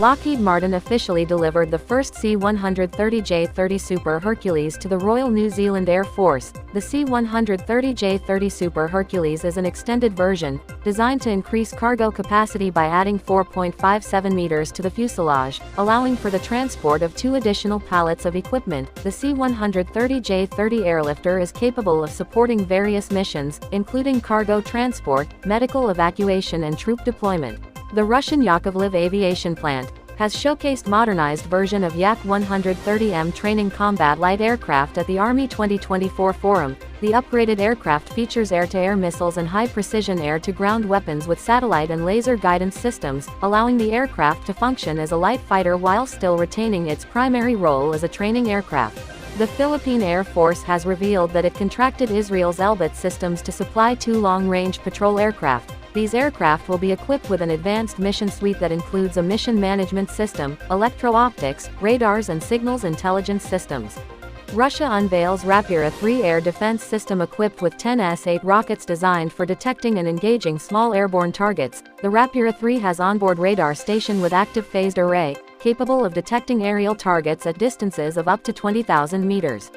Lockheed Martin officially delivered the first C130J-30 Super Hercules to the Royal New Zealand Air Force. The C130J-30 Super Hercules is an extended version, designed to increase cargo capacity by adding 4.57 meters to the fuselage, allowing for the transport of 2 additional pallets of equipment. The C130J-30 airlifter is capable of supporting various missions, including cargo transport, medical evacuation and troop deployment. The Russian Yakovlev aviation plant has showcased modernized version of Yak-130M training combat light aircraft at the Army 2024 Forum. The upgraded aircraft features air-to-air missiles and high-precision air-to-ground weapons with satellite and laser guidance systems, allowing the aircraft to function as a light fighter while still retaining its primary role as a training aircraft. The Philippine Air Force has revealed that it contracted Israel's Elbit systems to supply 2 long-range patrol aircraft. These aircraft will be equipped with an advanced mission suite that includes a mission management system, electro-optics, radars and signals intelligence systems. Russia unveils Rapira 3 air defense system equipped with 10 S-8 rockets designed for detecting and engaging small airborne targets. The Rapira 3 has onboard radar station with active phased array, capable of detecting aerial targets at distances of up to 20,000 meters.